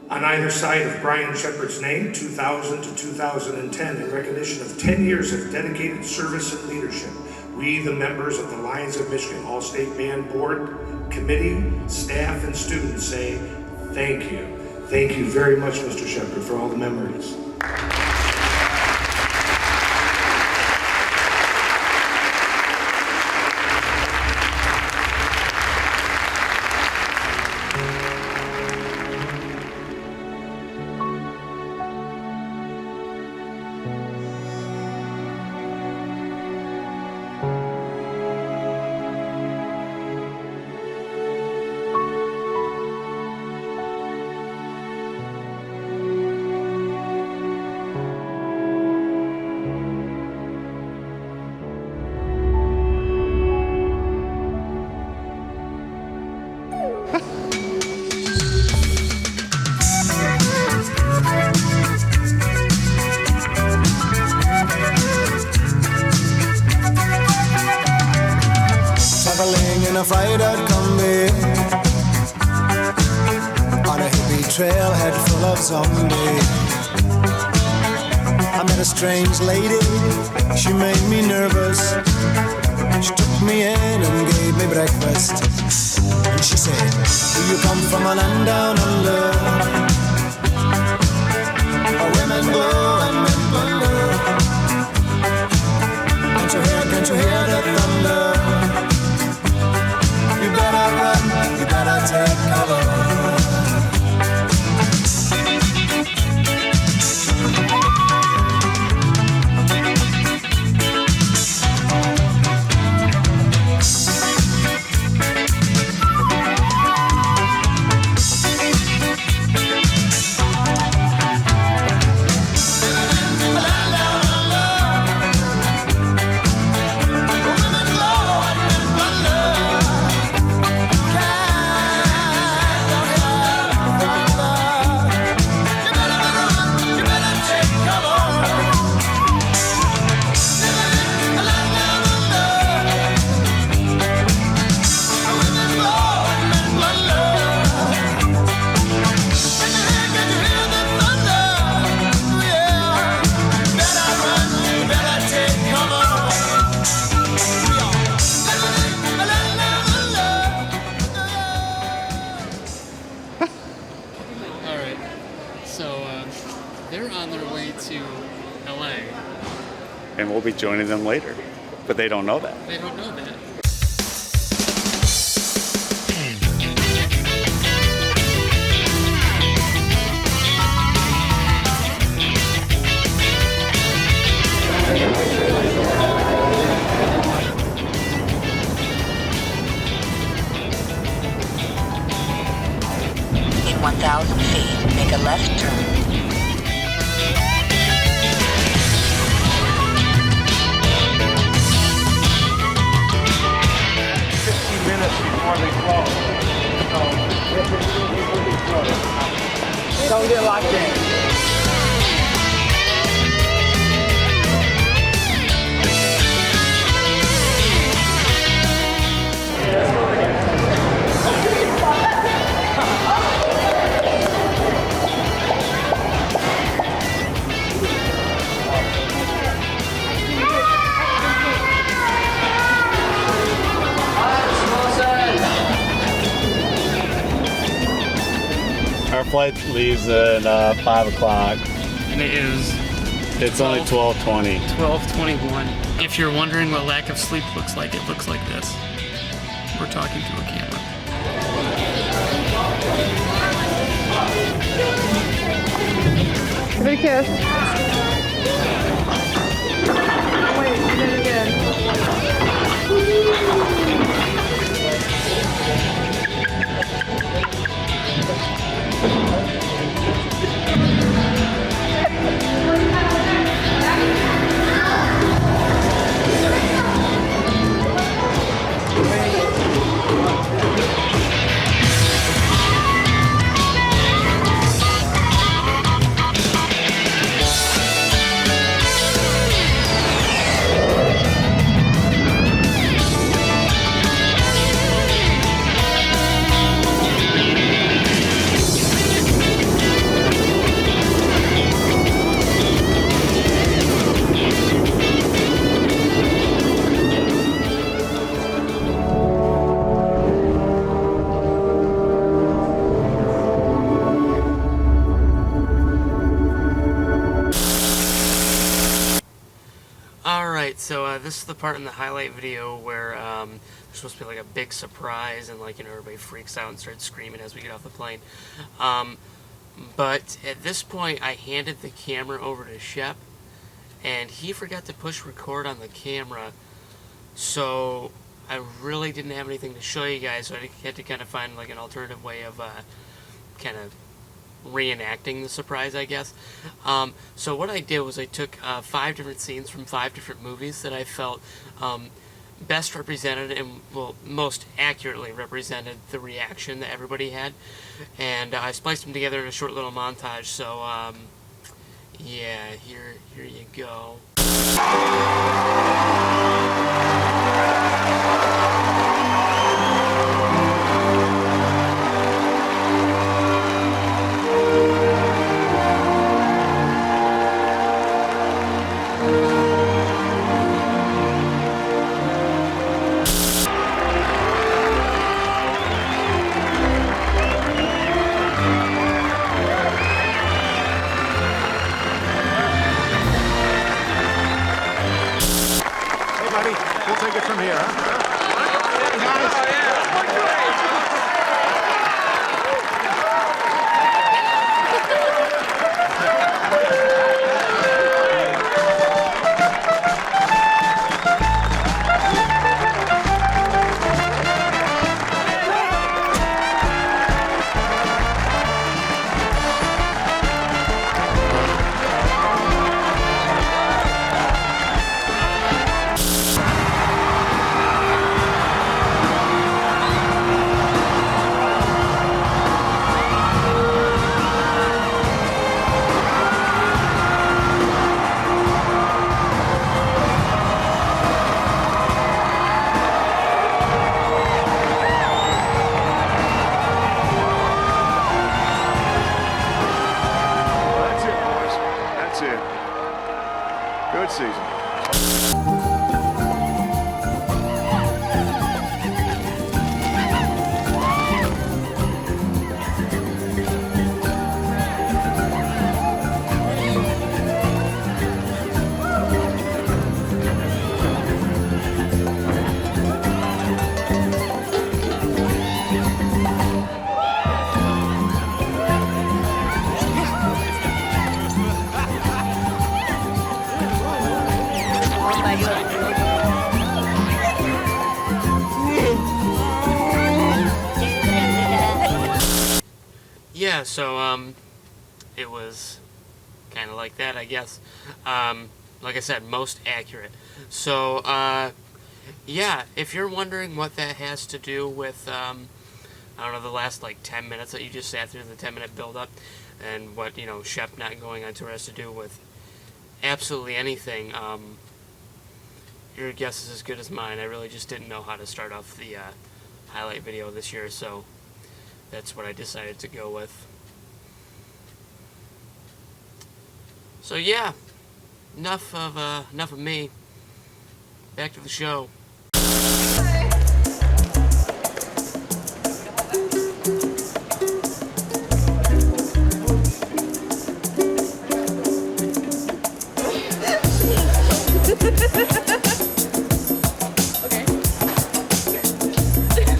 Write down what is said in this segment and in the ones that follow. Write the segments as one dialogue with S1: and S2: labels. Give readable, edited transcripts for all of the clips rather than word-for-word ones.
S1: On either side of Brian Shepard's name, 2000 to 2010, in recognition of 10 years of dedicated service and leadership, we, the members of the Lions of Michigan All-State Band Board, Committee, staff, and students say thank you. Thank you very much, Mr. Shepard, for all the memories.
S2: Traveling in a fried-out combi on a hippie trailhead full of zombies. I met a strange lady, she made me nervous. She took me in and gave me breakfast. And she said, do you come from a land down under, where women go and men wonder? Can't you hear the thunder? You better run, you better take cover.
S3: They're on their way to LA.
S4: And we'll be joining them later. But they don't know that.
S3: They don't know that.
S5: In 1,000 feet, make a left turn.
S1: 15 minutes before they close. So, don't get locked in.
S4: Our flight leaves at 5 o'clock.
S3: And
S4: It's only 12:20.
S3: 12:21. If you're wondering what lack of sleep looks like, it looks like this. we're talking to a camera.
S6: Give it a kiss. Wait, you did it again.
S3: Alright, so this is the part in the highlight video where there's supposed to be like a big surprise and like, you know, everybody freaks out and starts screaming as we get off the plane. But at this point I handed the camera over to Shep and he forgot to push record on the camera, so I really didn't have anything to show you guys, so I had to kind of find like an alternative way of kind of reenacting the surprise, I guess. So what I did was I took 5 different scenes from 5 different movies that I felt best represented and, well, most accurately represented the reaction that everybody had, and I spliced them together in a short little montage. So yeah, here you go.
S7: We'll take it from here, huh? Good season.
S3: Yeah, so it was kind of like that, I guess. Like I said, most accurate. So yeah, if you're wondering what that has to do with I don't know, the last like 10 minutes that you just sat through, the 10-minute build-up, and what, you know, Shep not going on tour has to do with absolutely anything, your guess is as good as mine. I really just didn't know how to start off the highlight video this year, so that's what I decided to go with. So yeah, enough of me. Back to the show.
S6: Okay.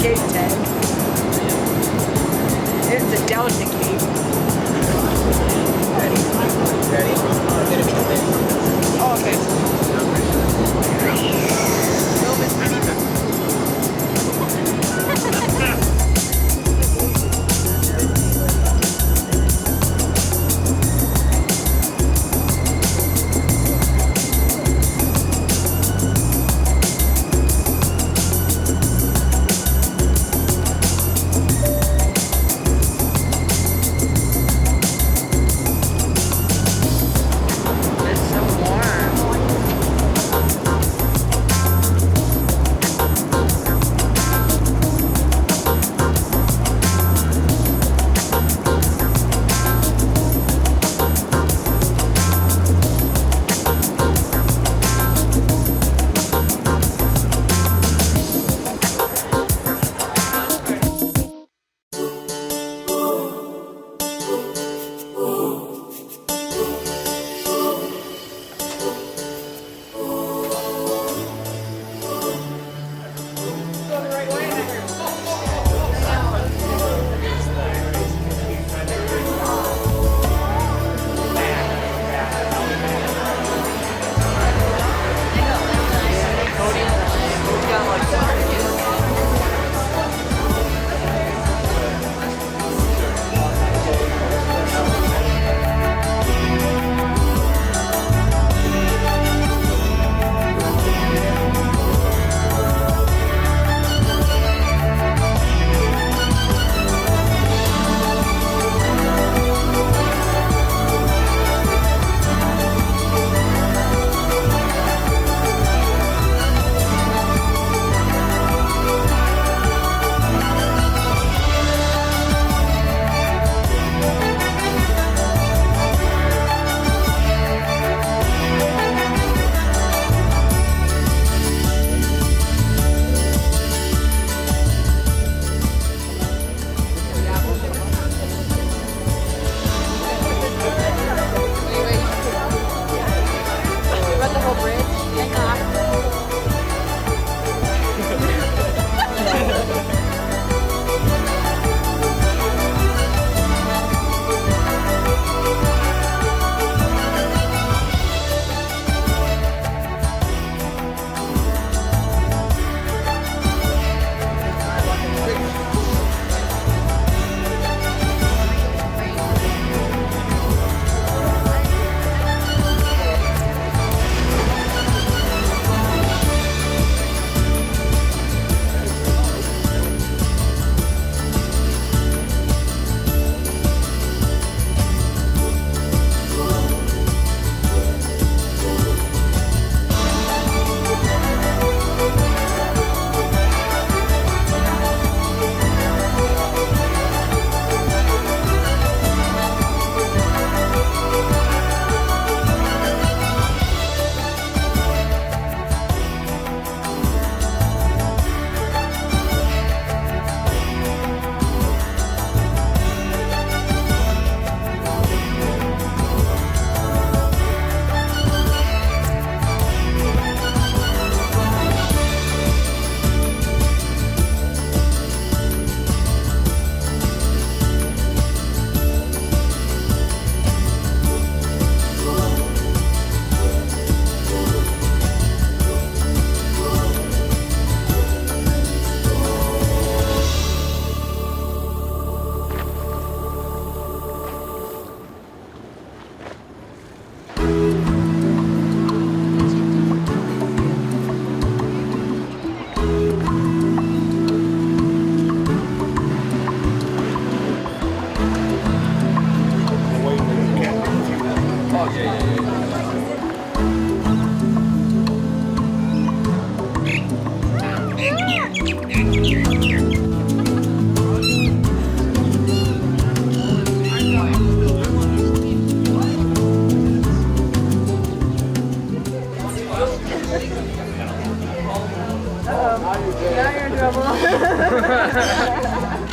S6: cake tag. It's a delicate cake. Ready? Oh, okay. It's so warm.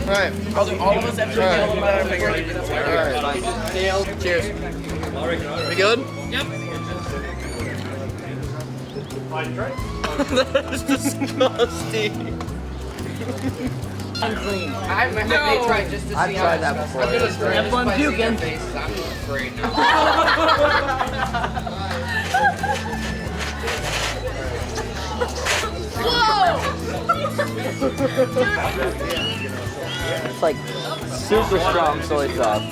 S8: Alright. All of us have to nail them by our fingertips. Alright. Nail. Cheers. We good?
S3: Yep.
S8: That is disgusting. Unclean. I may try just to see I've tried that before. I'm gonna spray have fun puking. Faces. I'm afraid now.
S9: It's like super strong soy sauce.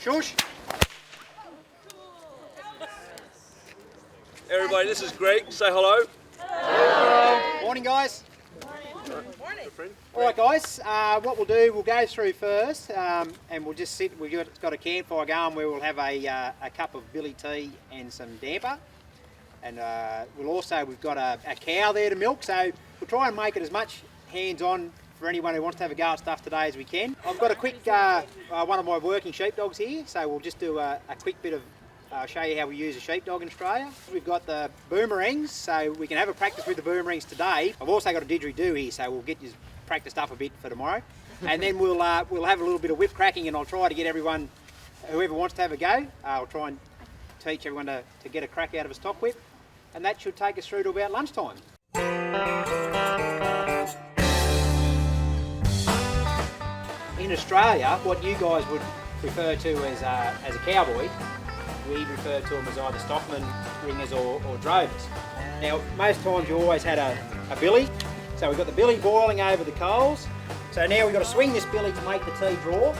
S10: Shush.
S11: Everybody, this is Greg. Say hello.
S10: Hello. Morning, guys.
S6: Morning.
S10: All right, guys. What we'll do, we'll go through first, and we'll just sit. We've got a campfire going where we'll have a cup of billy tea and some damper, and we've got a cow there to milk. So we'll try and make it as much hands-on for anyone who wants to have a go at stuff today as we can. I've got a quick one of my working sheepdogs here, so we'll just do a quick bit of show you how we use a sheepdog in Australia. We've got the boomerangs, so we can have a practice with the boomerangs today. I've also got a didgeridoo here, so we'll get you practiced up a bit for tomorrow. And then we'll have a little bit of whip cracking, and I'll try to get everyone, whoever wants to have a go, I'll try and teach everyone to get a crack out of a stock whip, and that should take us through to about lunchtime. In Australia, what you guys would refer to as a cowboy, we refer to them as either stockmen, ringers or drovers. Now, most times you always had a billy, so we've got the billy boiling over the coals. So now we've got to swing this billy to make the tea draw,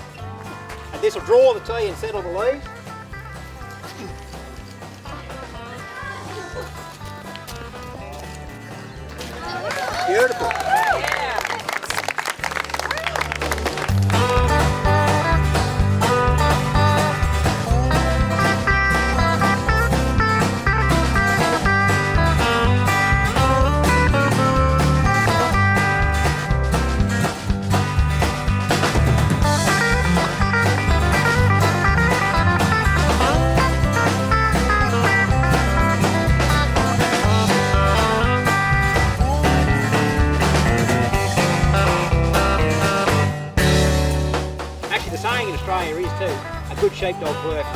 S10: and this will draw the tea and settle the leaves. Beautiful. Is too. A good sheepdog's worth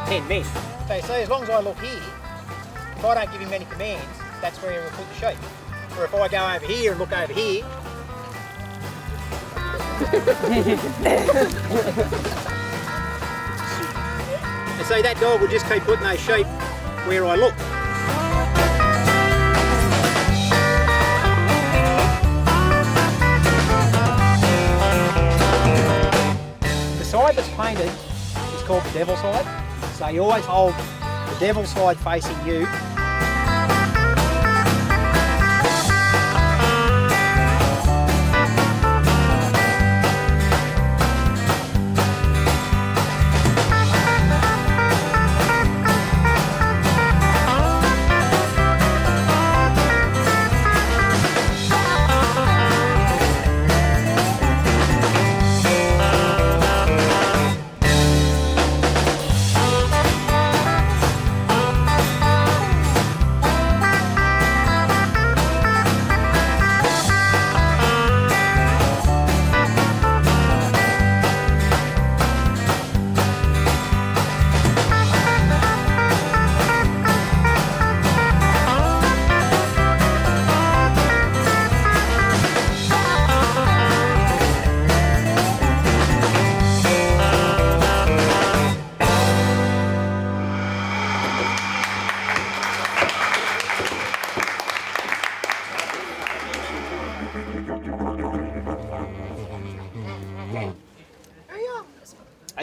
S10: 10 men. So as long as I look here, if I don't give him any commands, that's where we'll put the sheep. Or if I go over here and look over here, and so that dog will just keep putting those sheep where I look. The side that's painted is called the devil side. So you always hold the devil side facing you.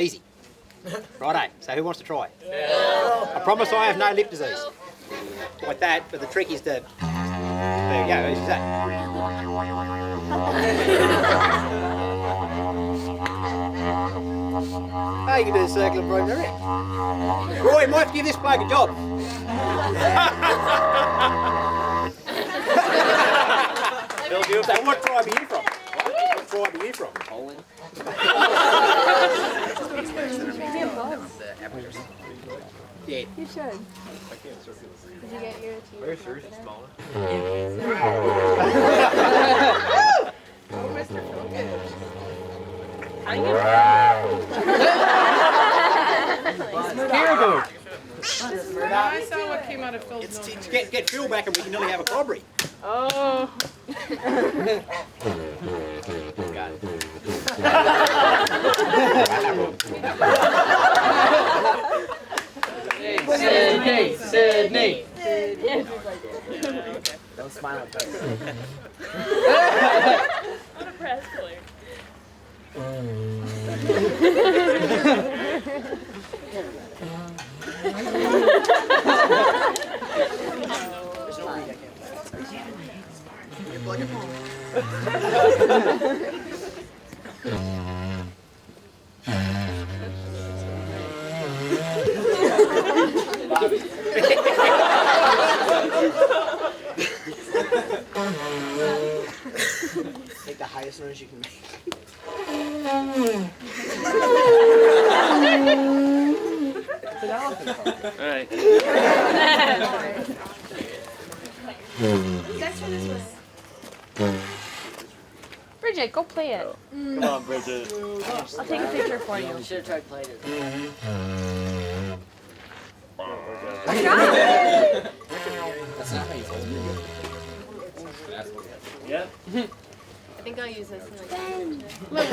S10: Easy. Righto, so who wants to try? I promise I have no lip disease. Like that, but the trick is to... There you go, who's that? Oh, you can do the circle of right there. Roy, might have to give this bloke a job. So what tribe are you from? What tribe are you from?
S9: Poland.
S10: Yeah.
S6: You should. Did you get your teeth?
S7: Very serious, it's smaller.
S6: Mr. Focus. I saw what came out of Phil's nose.
S10: Get Phil back and we can nearly have a clobbery.
S6: Oh.
S9: Sydney. Don't smile at that.
S6: What a press player.
S9: Take the highest noise you can make.
S3: Alright.
S6: That's what this was. Bridget, go play it.
S4: Come on, Bridget.
S6: I'll take a picture for you.
S9: You should have tried playing it. That's not how you play it.
S4: Yeah.
S6: I think I'll use this in like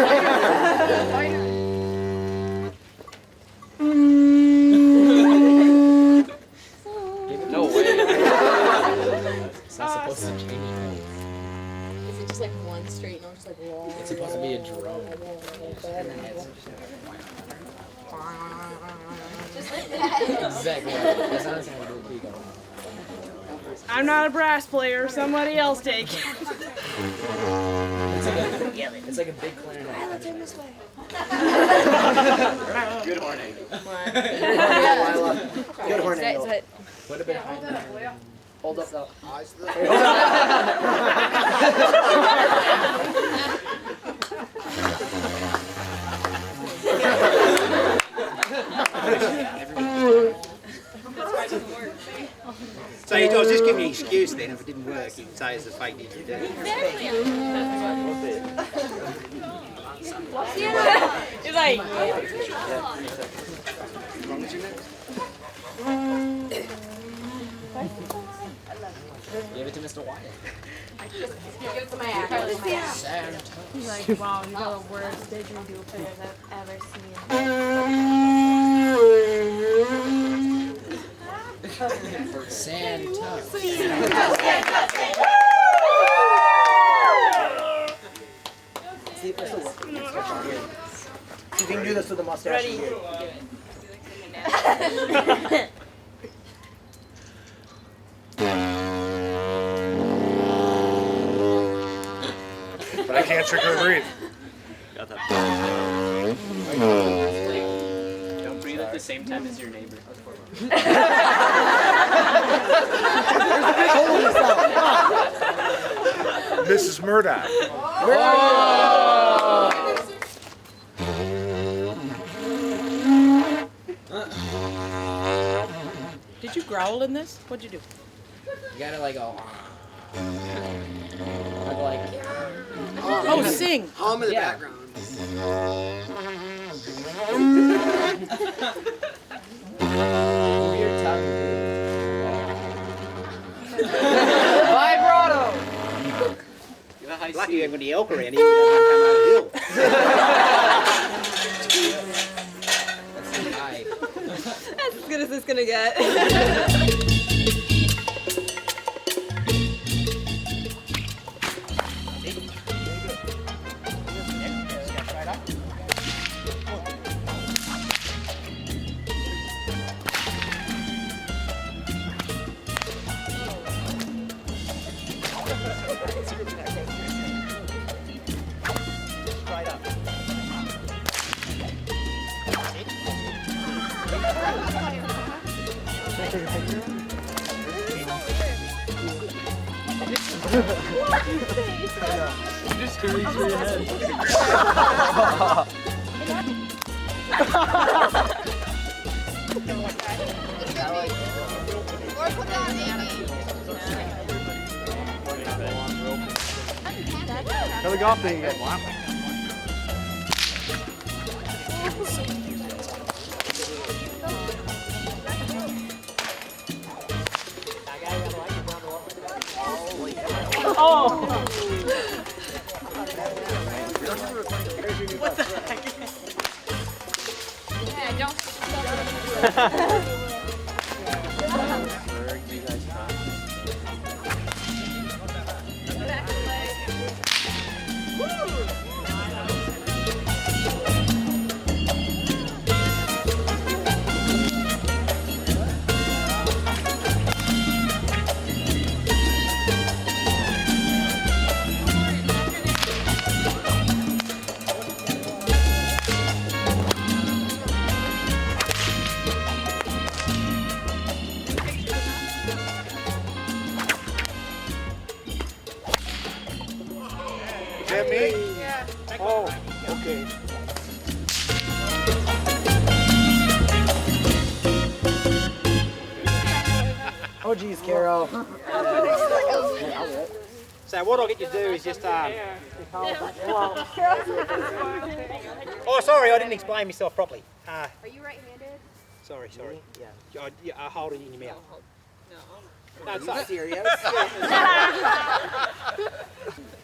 S9: No way. It's not supposed to change.
S6: Is it just like one straight note, just like long?
S9: It's supposed to be a drone.
S6: Just like that.
S9: Exactly. That's not how you do it.
S6: I'm not a brass player. Somebody else take it.
S9: It's like a big clarinet.
S6: Let's turn this way.
S9: Good horn angle.
S10: Good horn angle.
S9: Put a bit higher. Hold up the eyes.
S10: So I was just giving you an excuse then, if it didn't work, you can say it's a fake news you did.
S6: He's like...
S9: Give it to Mr. Wyatt.
S6: Give it to my ass. He's like, wow, you got the worst didgeridoo players I've ever seen.
S9: Santa. See if this will work. You can do this with a mustache.
S6: Ready?
S1: But I can't trick or breathe.
S4: Got that.
S3: Don't breathe at the same time as your neighbor.
S1: Mrs. Murdoch.
S6: Did you growl in this? What'd you do?
S9: You gotta like go. Like.
S6: Oh, sing.
S9: Hum in the background. Move your tongue. Vibrato.
S10: Lucky you haven't got any elk around here, you don't want to come over the hill.
S9: That's the eye.
S6: That's as good as it's gonna get.
S8: Just reach your head.
S7: Go the golf thing again.
S6: What the heck? Yeah, don't.
S7: Is that me?
S6: Yeah.
S7: Oh, okay.
S9: Oh geez, Carol.
S10: So what I'll get you to do is just oh sorry, I didn't explain myself properly.
S6: Are you right-handed?
S10: Sorry. Yeah. I hold it in your mouth. No, it's
S9: Are you
S10: safe.
S9: serious?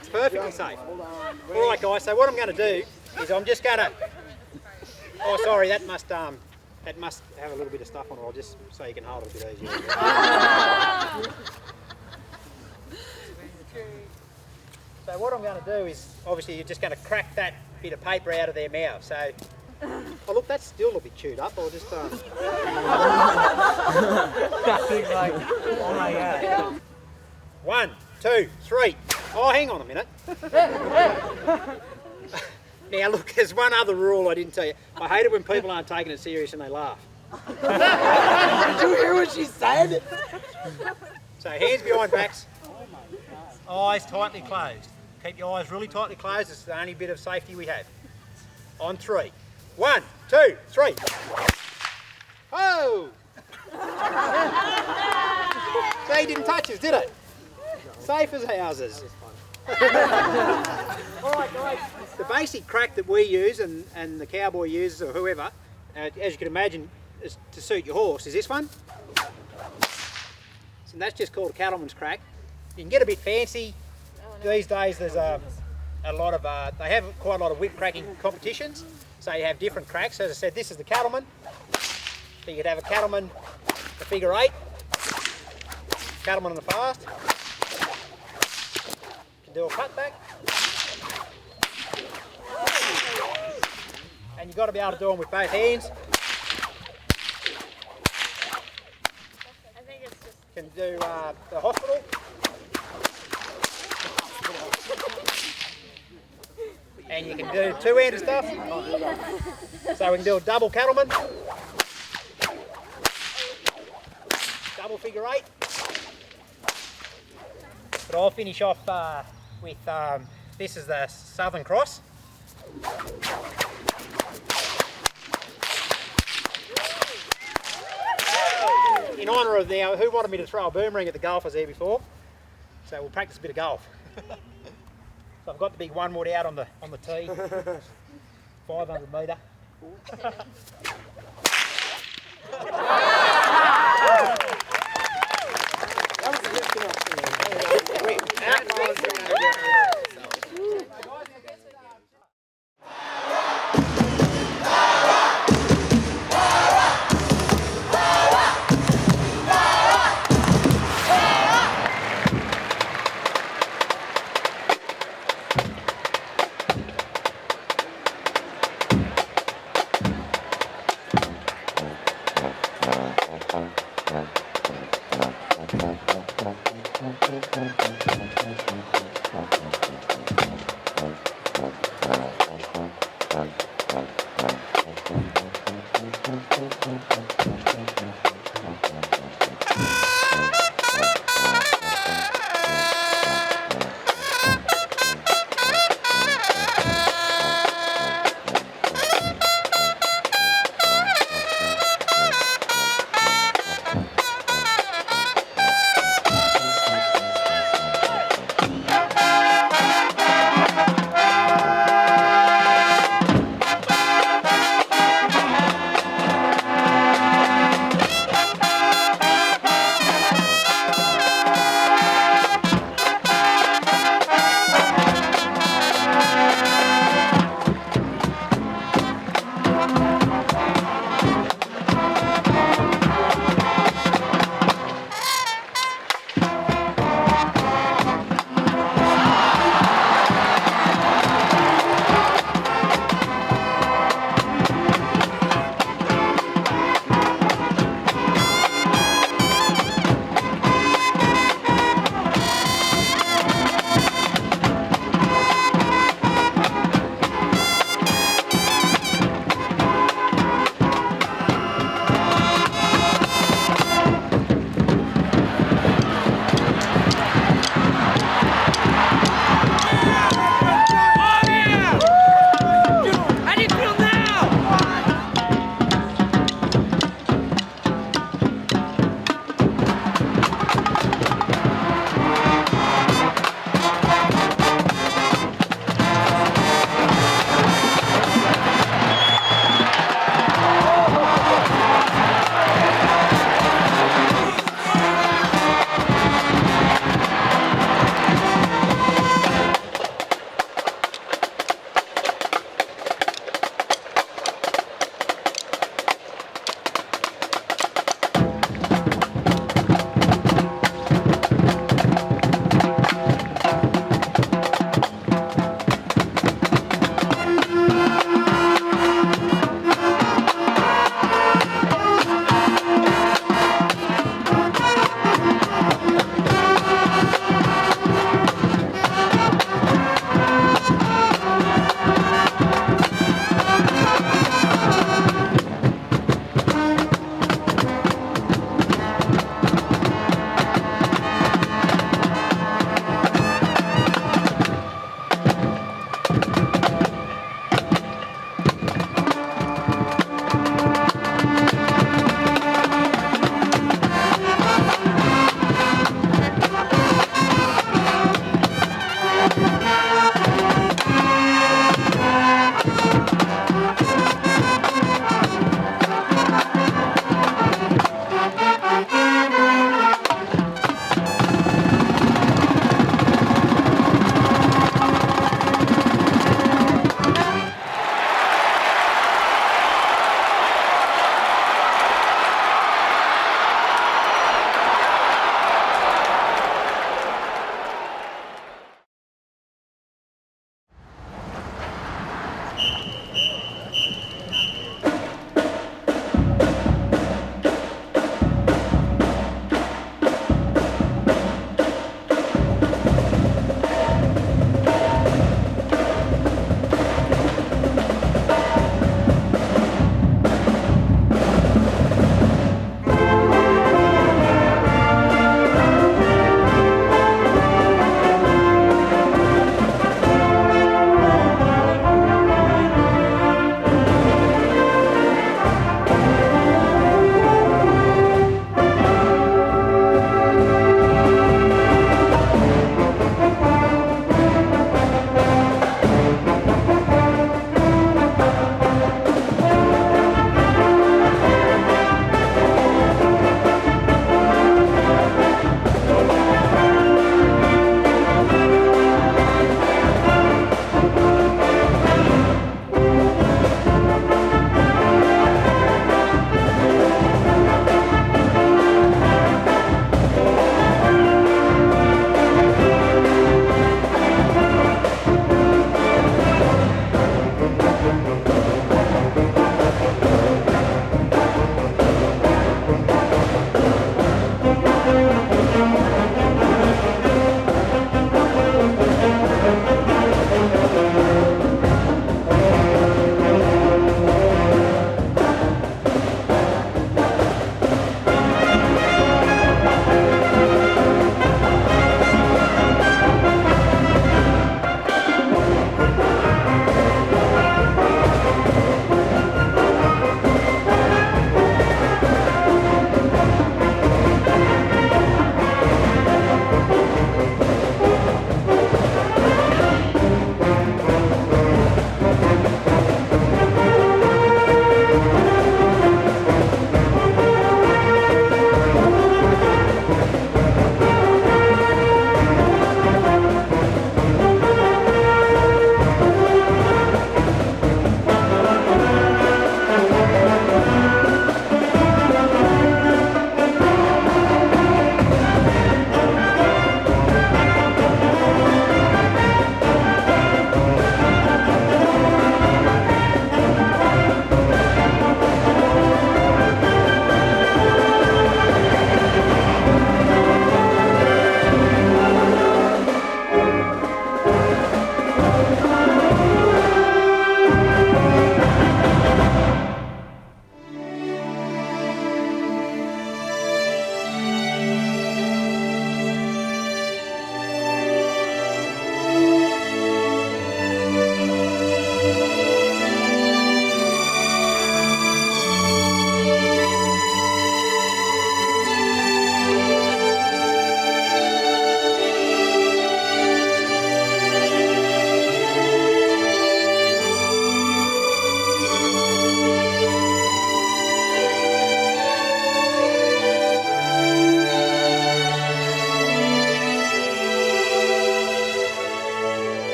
S10: It's perfectly safe. All right, guys. So what I'm going to do is I'm just going to. Oh, sorry. That must have a little bit of stuff on it. I'll just so you can hold it a bit easier. So what I'm going to do is obviously you're just going to crack that bit of paper out of their mouth. So. Oh look, that's still a bit chewed up. I'll just
S9: Nothing's like, oh my god.
S10: 1, 2, 3. Oh, hang on a minute. Now look, there's one other rule I didn't tell you. I hate it when people aren't taking it serious and they laugh.
S9: Did you hear what she said?
S10: So hands behind backs. Eyes tightly closed. Keep your eyes really tightly closed. It's the only bit of safety we have. On 3. 1, 2, 3. Oh! They didn't touch us, did it? Safe as houses. Alright guys, the basic crack that we use and the cowboy uses or whoever, as you can imagine, is to suit your horse, is this one. So that's just called a cattleman's crack. You can get a bit fancy. These days there's a lot of, they have quite a lot of whip cracking competitions. So you have different cracks. As I said, this is the cattleman. So you could have a cattleman, the figure 8, cattleman on the fast. You can do a cutback. And you've got to be able to do them with both hands. You can do the hospital. And you can do two-handed stuff. So we can do a double cattleman, double figure 8. But I'll finish off with, this is the Southern Cross. In honour of now, who wanted me to throw a boomerang at the golfers there before? So we'll practice a bit of golf. So I've got the big one wood out on the tee, 500 metre.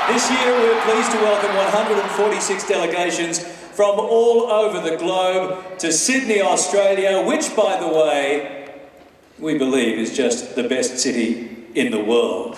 S12: This year we're pleased to welcome 146 delegations from all over the globe to Sydney, Australia, which, by the way, we believe is just the best city in the world.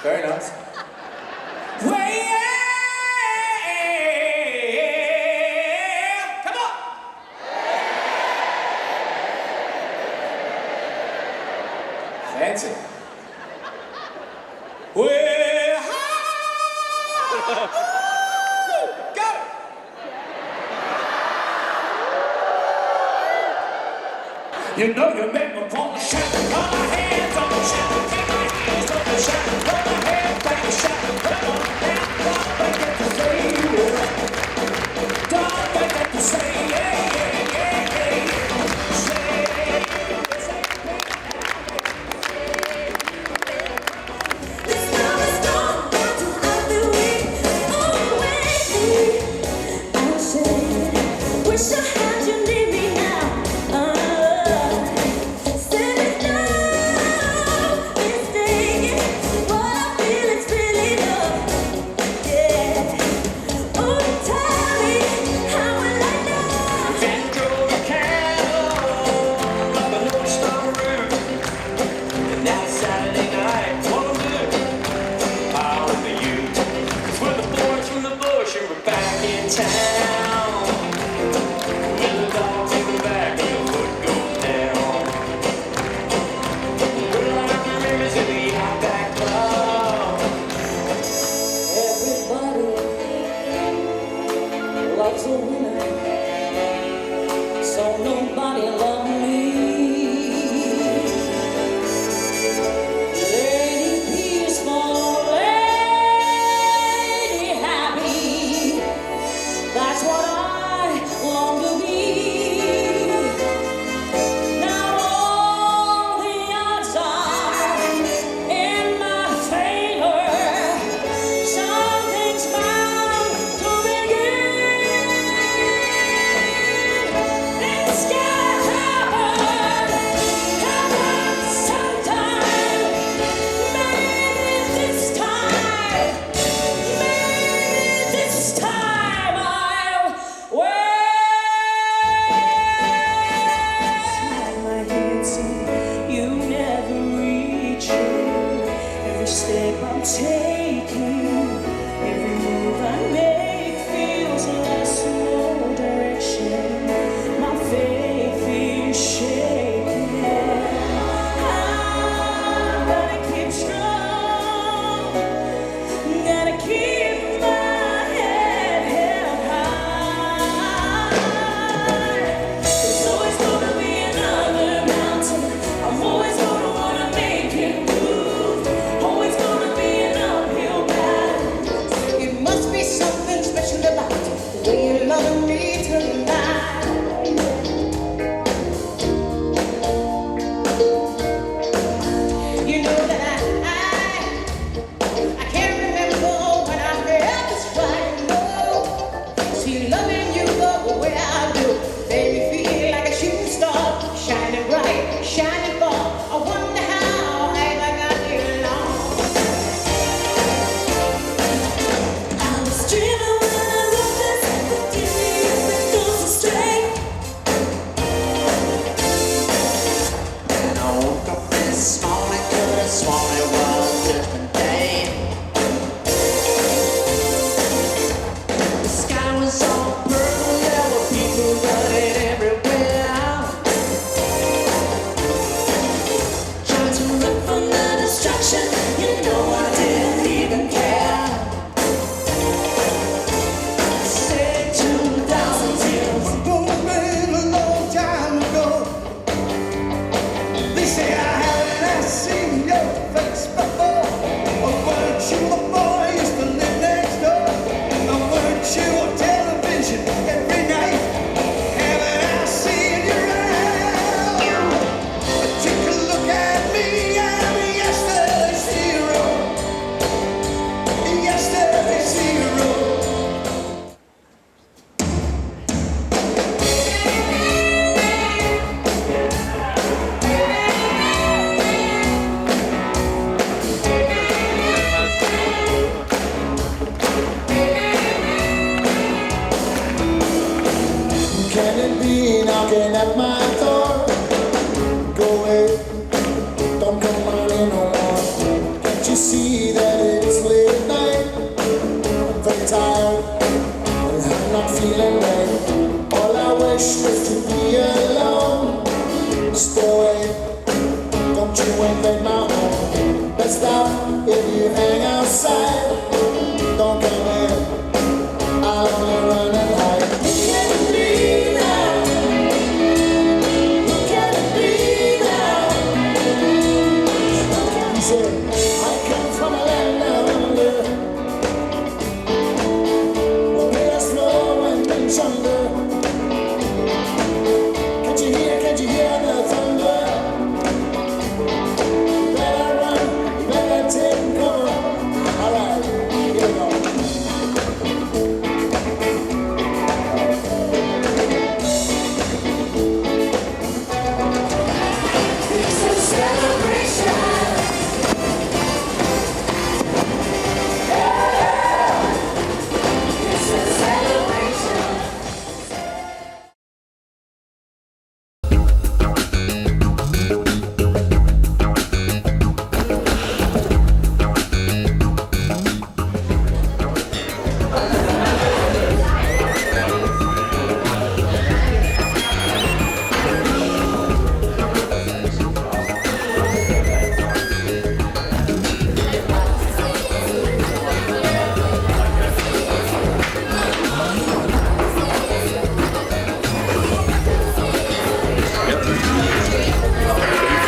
S12: Very nice. Come on! Fancy. Well, go! You know you make me want to shout, put my hands on the shout, take my hands on the shout, put my hands on the shout, come on, and don't forget to say you right. Don't forget to say yeah, yeah, yeah, yeah.
S2: This love is gone, I've been weak, I said, wish I had you near me now. Loves a winner, so nobody loved me. Lady peaceful, lady happy, that's what I long to be. Now all the odds are in my favor, something's bound to begin. It's gotta happen sometime. Maybe this time I'll slide my hands in, you never reach in. Every step I'm taking, every move I make feels less no direction. My faith is shaking. I'm gonna keep strong, gotta keep my head held high. There's always gonna be another mountain. I'm always gonna wanna make it move. Always gonna be an uphill battle. It must be something special about the way you love me tonight. You know that I can't remember when I felt this right. No, see, loving you the way I do made me feel like a shooting star, shining bright, shining far. I wonder how have I got you along. I was dreaming when I wrote this, forgive me if it goes astray.
S13: And I woke up this morning, could have sworn it was a different day. The sky was all purple, there were people knocking at my door. Go away, don't come running no more. Can't you see that it's late night? I'm very tired and I'm not feeling right. All I wish was to be alone. Stay away, don't you invade my home. Let's stop if you hang outside. Don't come in, I'll only run and hide. You can't be now. You can't be now. He said, I come from a land down under, where there's no wind and thunder. Can't you hear the thunder? You better run, you better take cover. All right, here we go.
S2: It's a celebration. It's a celebration.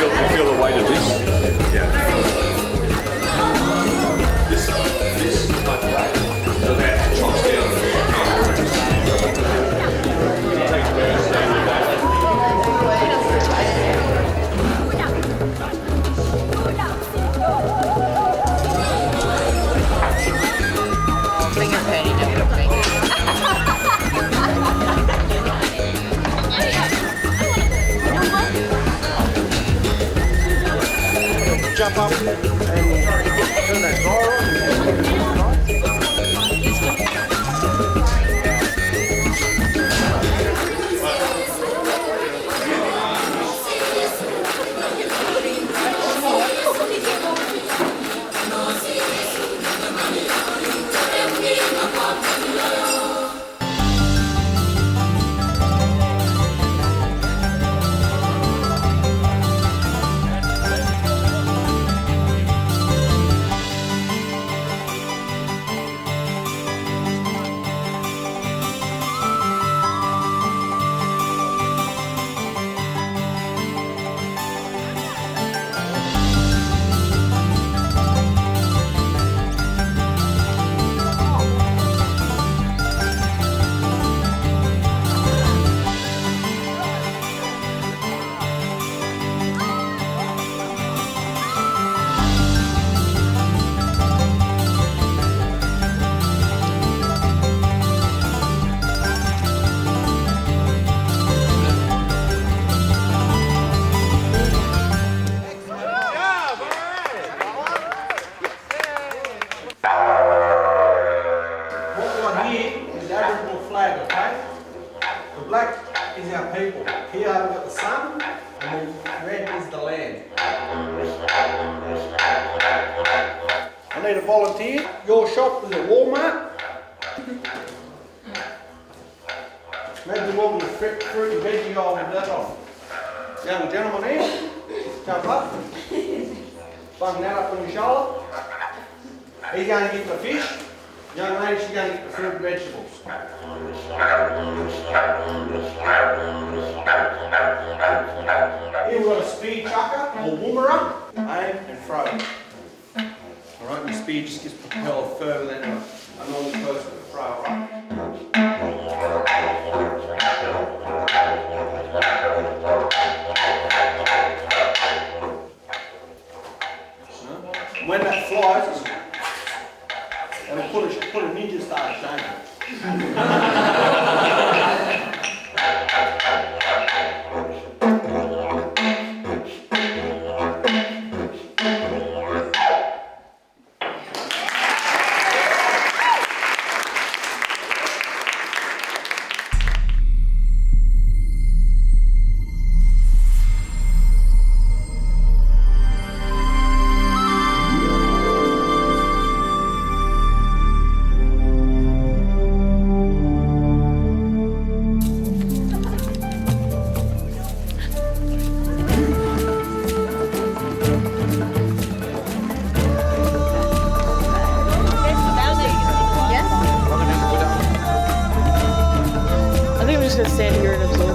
S11: You feel the weight of this? Yeah. This is like that. So that chops
S5: Finger painting, don't make
S9: Jump up and turn that door on. I need a volunteer. Your shop is a Walmart. Maybe we'll be fruit and veggie all with that on. Young gentleman here, jump up. Bung that up on your shoulder. He's going to get the fish. Young lady, she's going to get the fruit and vegetables. Here we've got a speed chucker or woomerer. Aim and throw. Alright, the speed just gets propelled further than a normal person would throw, alright? When that flies, and put a ninja star
S6: just gonna stand here and absorb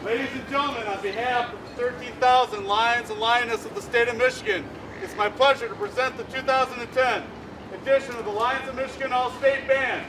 S14: Ladies and gentlemen, on behalf of the 13,000 Lions and Lioness of the state of Michigan, it's my pleasure to present the 2010 edition of the Lions of Michigan All-State Band.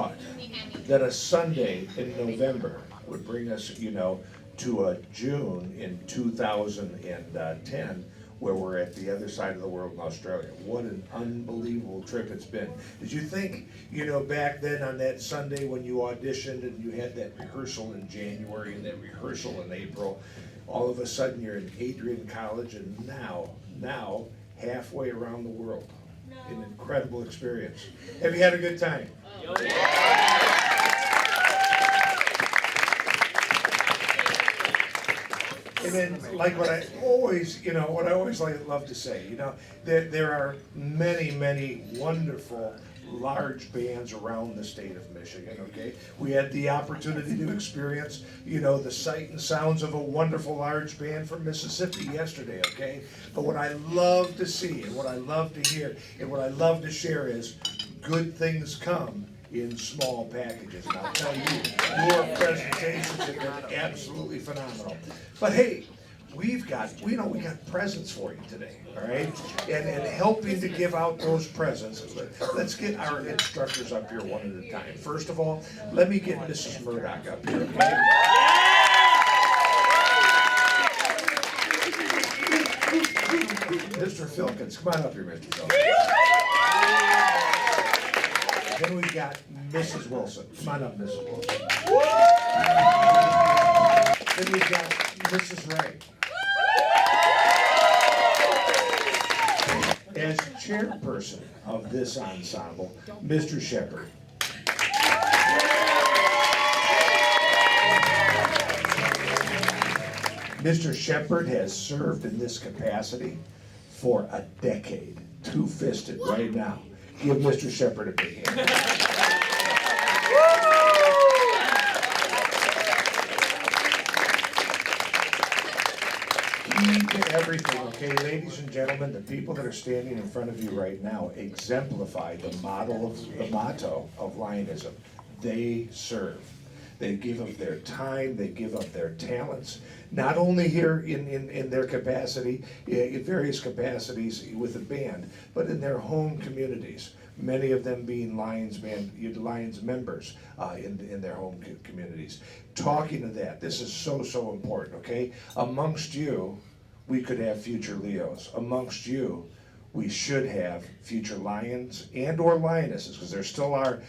S1: thought that a Sunday in November would bring us, to a June in 2010, where we're at the other side of the world in Australia. What an unbelievable trip it's been. Did you think, back then on that Sunday when you auditioned and you had that rehearsal in January and that rehearsal in April, all of a sudden you're in Adrian College, and now halfway around the world. An incredible experience. Have you had a good time? And then, like what I always love to say, there are many, many wonderful large bands around the state of Michigan, okay? We had the opportunity to experience, the sight and sounds of a wonderful large band from Mississippi yesterday, okay? But what I love to see and what I love to hear and what I love to share is good things come in small packages. And I'll tell you, your presentations have been absolutely phenomenal. But hey, we got presents for you today, all right? And helping to give out those presents, let's get our instructors up here one at a time. First of all, let me get Mrs. Murdoch up here, okay? Mr. Filkins, come on up here, Mr. Filkins. Then we've got Mrs. Wilson. Come on up, Mrs. Wilson. Then we've got Mrs. Ray. As chairperson of this ensemble, Mr. Shepard. Mr. Shepard has served in this capacity for a decade. Two-fisted right now. Give Mr. Shepard a big hand. Key to everything, okay, ladies and gentlemen, the people that are standing in front of you right now exemplify the motto of Lionism. They serve. They give of their time, they give of their talents, not only here in their capacity, in various capacities with the band, but in their home communities. Many of them being Lions members in their home communities. Talking to that, this is so important, okay? Amongst you, we could have future Leos. Amongst you, we should have future Lions and or Lionesses, because there still are,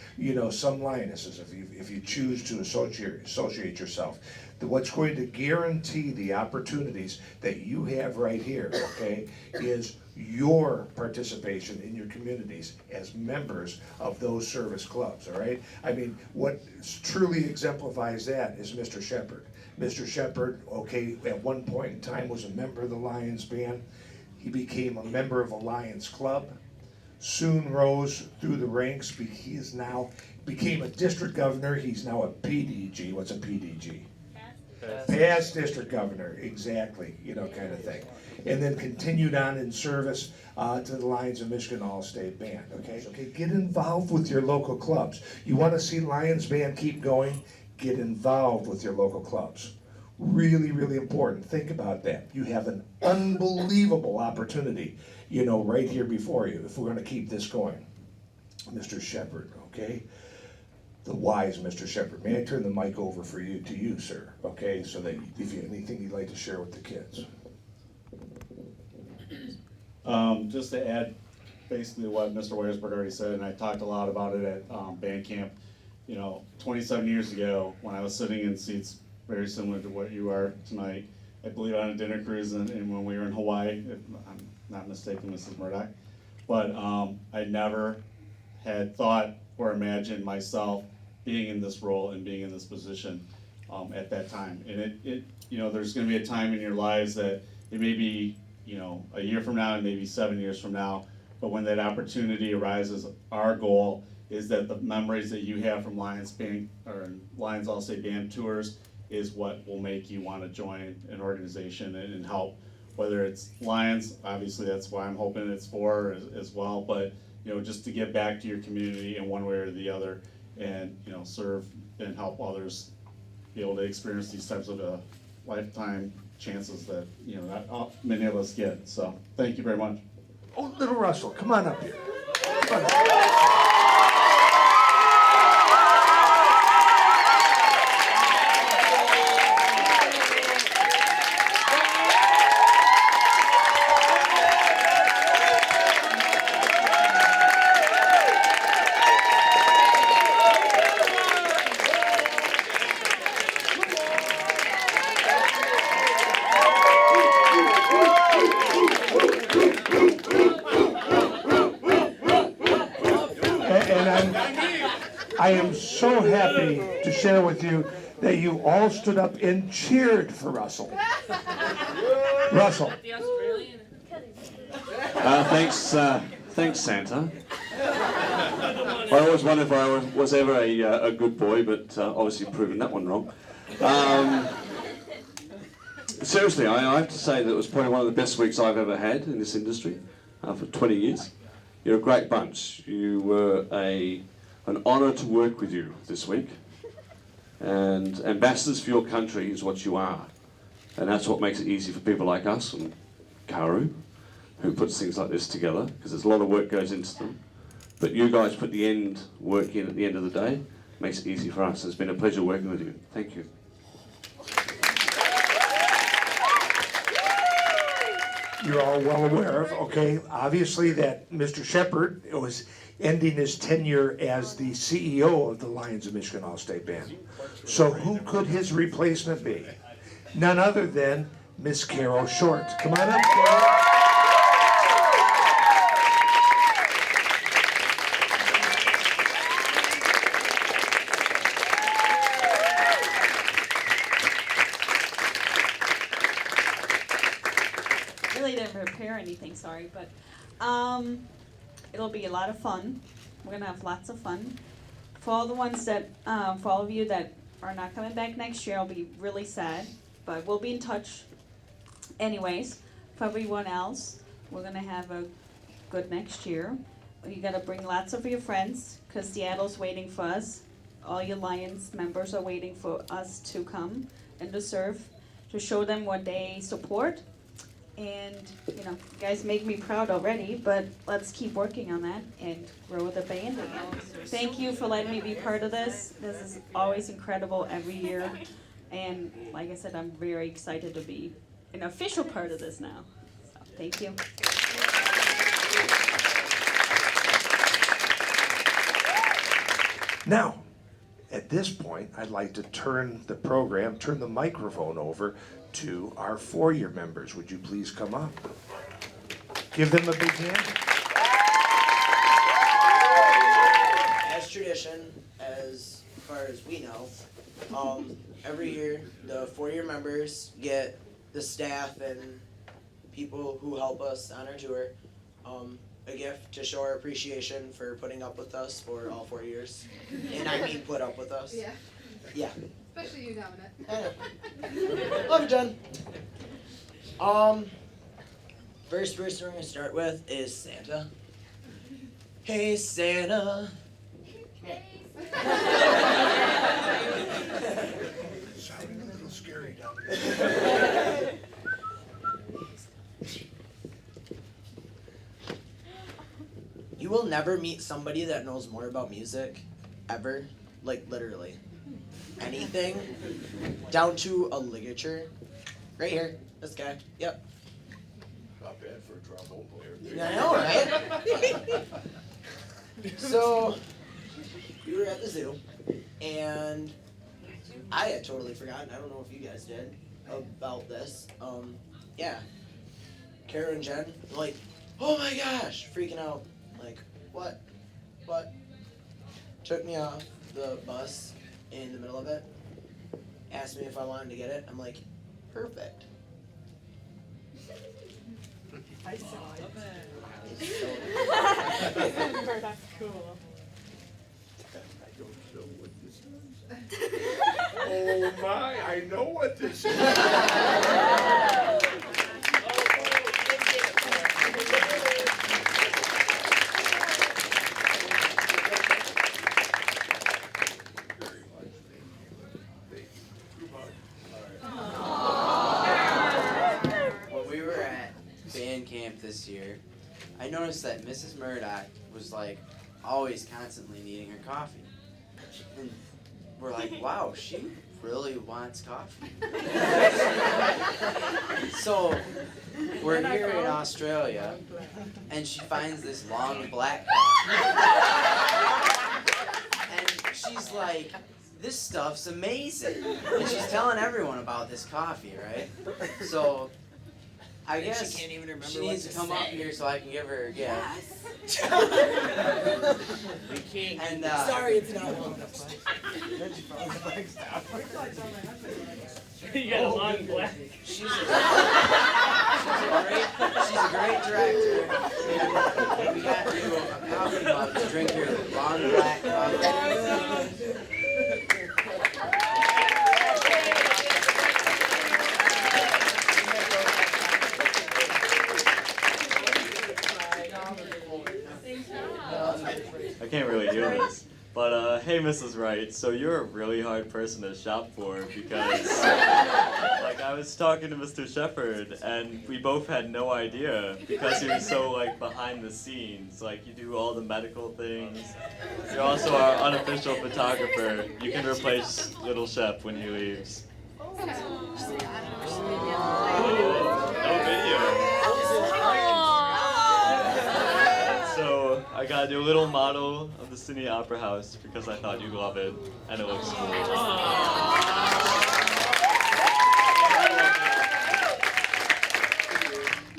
S1: some Lionesses if you choose to associate yourself. What's going to guarantee the opportunities that you have right here, okay, is your participation in your communities as members of those service clubs, all right? I mean, what truly exemplifies that is Mr. Shepard. Mr. Shepard, okay, at one point in time was a member of the Lions band. He became a member of a Lions club, soon rose through the ranks. He is now became a district governor. He's now a PDG. What's a PDG? Past district governor, exactly, kind of thing. And then continued on in service to the Lions of Michigan All-State Band, okay? Get involved with your local clubs. You want to see Lions Band keep going? Get involved with your local clubs. Really, really important. Think about that. You have an unbelievable opportunity, right here before you if we're going to keep this going. Mr. Shepard, okay? The wise Mr. Shepard. May I turn the mic over to you, sir, okay? So that if you have anything you'd like to share with the kids.
S14: Just to add basically what Mr. Weyersberg already said, and I talked a lot about it at band camp. 27 years ago, when I was sitting in seats very similar to what you are tonight, I believe on a dinner cruise and when we were in Hawaii, if I'm not mistaken, Mrs. Murdoch. But I never had thought or imagined myself being in this role and being in this position at that time. And there's going to be a time in your lives that it may be, a year from now and maybe 7 years from now, but when that opportunity arises, our goal is that the memories that you have from Lions Band or Lions All-State Band tours is what will make you want to join an organization and help. Whether it's Lions, obviously that's why I'm hoping it's for as well, but just to give back to your community in one way or the other, and serve and help others be able to experience these types of lifetime chances that not many of us get. So thank you very much.
S1: Oh, little Russell, come on up here. Come on up. so happy to share with you that you all stood up and cheered for Russell. Russell.
S15: Thanks, Santa. I always wondered if I was ever a good boy, but obviously proven that one wrong. Seriously, I have to say that it was probably one of the best weeks I've ever had in this industry for 20 years. You're a great bunch. You were an honour to work with you this week. And ambassadors for your country is what you are. And that's what makes it easy for people like us and Karu, who puts things like this together, because there's a lot of work goes into them. But you guys put the end work in at the end of the day, makes it easy for us. It's been a pleasure working with you. Thank you.
S1: You're all well aware of, okay, obviously that Mr. Shepard was ending his tenure as the CEO of the Lions of Michigan All-State Band. So who could his replacement be? None other than Miss Carol Short. Come on up, Carol.
S16: Really didn't prepare anything, sorry, but it'll be a lot of fun. We're gonna have lots of fun. For all the ones that, for all of you that are not coming back next year, I'll be really sad, but we'll be in touch anyways. For everyone else, we're gonna have a good next year. You gotta bring lots of your friends, cause Seattle's waiting for us. All your Lions members are waiting for us to come and to serve, to show them what they support. And, you know, you guys make me proud already, but let's keep working on that and grow the band. And thank you for letting me be part of this. This is always incredible every year. And like I said, I'm very excited to be an official part of this now. So, thank you.
S1: Now, at this point, I'd like to turn the microphone over to our four-year members. Would you please come up? Give them a big hand.
S17: As tradition, as far as we know, every year the four-year members get the staff and people who help us on our tour a gift to show our appreciation for putting up with us for all 4 years. And I mean put up with us.
S6: Yeah.
S17: Yeah.
S6: Especially you, Dominic.
S17: Love you, Jen. First person we're gonna start with is Santa. Hey, Santa.
S1: Sounding a little scary, Dominic.
S17: You will never meet somebody that knows more about music, ever. Like, literally. Anything, down to a ligature. Right here, this guy, yep.
S7: Not bad for a trombone player.
S17: Yeah, I know, right? So, we were at the zoo, and I had totally forgotten, I don't know if you guys did, about this. Yeah. Kara and Jen were like, oh my gosh, freaking out. Like, what? What? Took me off the bus in the middle of it, asked me if I wanted to get it. I'm like, perfect.
S6: I saw it.
S17: It's so
S6: That's cool.
S7: I don't know what this is. Oh my, I know what this is.
S18: When we were at band camp this year, I noticed that Mrs. Murdoch was like always constantly needing her coffee. And we're like, wow, she really wants coffee. So we're here in Australia and she finds this long black coffee. And she's like, this stuff's amazing. And she's telling everyone about this coffee, right? So I
S17: And
S18: guess
S17: she can't even remember
S18: she
S17: what
S18: needs
S17: to
S18: to come up
S17: say.
S18: here so I can give her a gift.
S17: We can't.
S18: And
S17: Sorry, it's not long enough.
S3: You got a long black.
S18: She's a great director. We got you a coffee mug to drink your long black coffee.
S19: I can't really hear this. But, hey, Mrs. Wright, so you're a really hard person to shop for because, like, I was talking to Mr. Shepherd, and we both had no idea because you're so, like, behind the scenes. Like, you do all the medical things. You're also our unofficial photographer. You can replace Little Shep when he leaves. No video. So I got you a little model of the Sydney Opera House because I thought you'd love it, and it looks cool.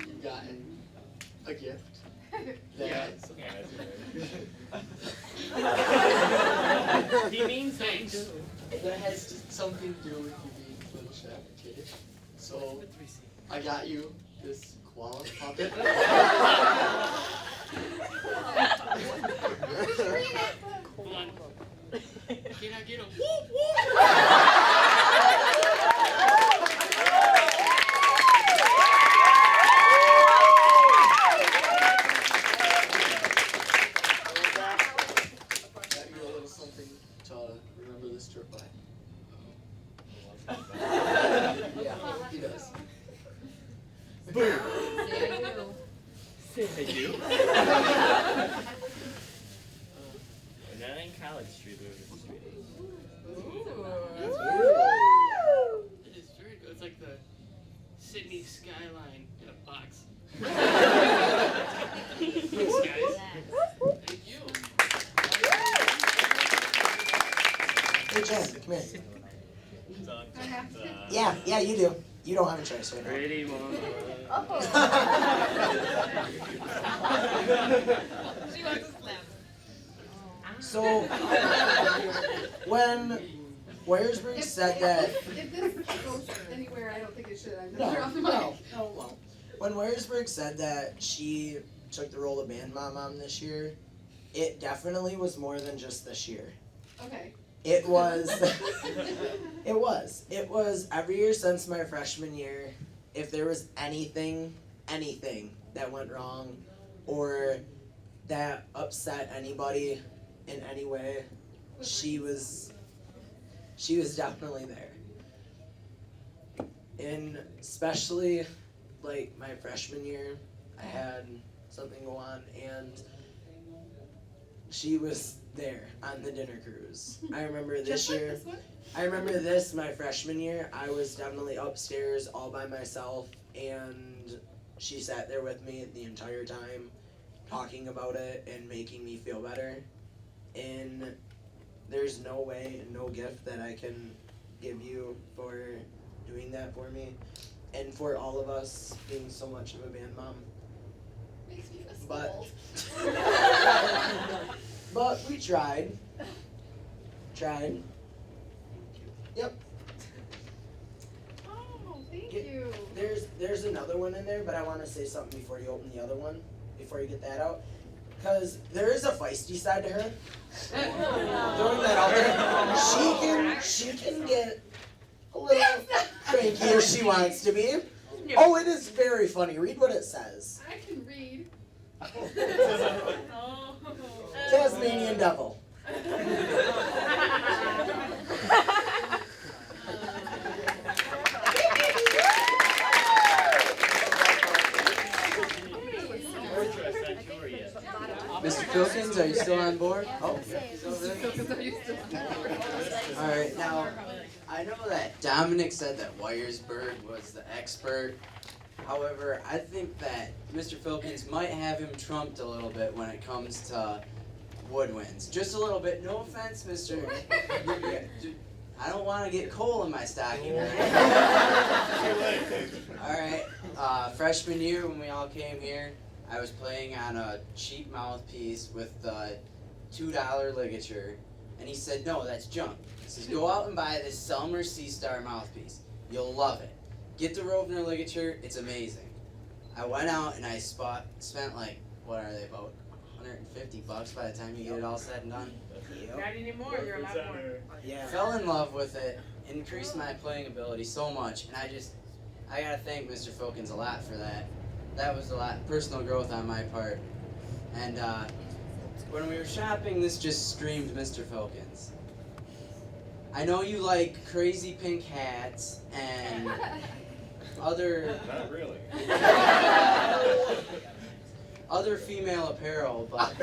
S8: You've gotten a gift.
S3: He means thanks.
S8: That has something to do with you being Little Shep, okay? So, I got you this koala puppet.
S3: Hold on. Can I get a
S8: Got you a little something to remember this trip by. Yeah, he does. Boom!
S3: Thank you. Not in College Street, but it's Street. It is very good. It's like the Sydney skyline in a box. Thanks, guys. Thank you.
S17: Hey, Jen, come here.
S19: Uh,
S17: Yeah, you do. You don't have a choice right now.
S3: Pretty woman.
S17: So, when Weyersburg said that...
S6: If this goes anywhere, I don't think it should. I'm
S17: No,
S6: gonna turn off the mic.
S17: no, won't. When Weyersburg said that she took the role of band mom this year, it definitely was more than just this year.
S6: Okay.
S17: It was, it was every year since my freshman year, if there was anything that went wrong or that upset anybody in any way, she was definitely there. And especially like my freshman year, I had something go on and she was there on the dinner cruise. I remember this
S6: Like
S17: year.
S6: this one?
S17: I remember this my freshman year. I was definitely upstairs all by myself, and she sat there with me the entire time, talking about it and making me feel better. And there's no way and no gift that I can give you for doing that for me, and for all of us being so much of a band mom.
S6: Makes me feel so
S17: But
S6: old.
S17: but we tried. Yep.
S6: Oh, thank you.
S17: There's another one in there, but I want to say something before you open the other one, before you get that out. Because there is a feisty side to her. Throwing that out there. She can get a little cranky if she wants to be. Oh, it is very funny. Read what it says.
S6: I can read.
S17: Tasmanian devil.
S18: Mr. Filkins, are you still on board? Oh, yeah, he's over there. Alright, now, I know that Dominic said that Weyersburg was the expert. However, I think that Mr. Filkins might have him trumped a little bit when it comes to woodwinds. Just a little bit. No offense, Mr. I don't want to get coal in my stocking. Alright, freshman year when we all came here, I was playing on a cheap mouthpiece with the $2 ligature, and he said, no, that's junk. He says, go out and buy this Selmer Sea Star mouthpiece. You'll love it. Get the Rovner ligature, it's amazing. I went out and I spent like, what are they, about $150 by the time you get it all said and done?
S6: Not anymore, you're a lot more.
S18: Yeah. Fell in love with it, increased my playing ability so much, and I gotta thank Mr. Filkins a lot for that. That was a lot personal growth on my part. And when we were shopping, this just screamed Mr. Filkins. I know you like crazy pink hats and other...
S7: Not really.
S18: other female apparel, but...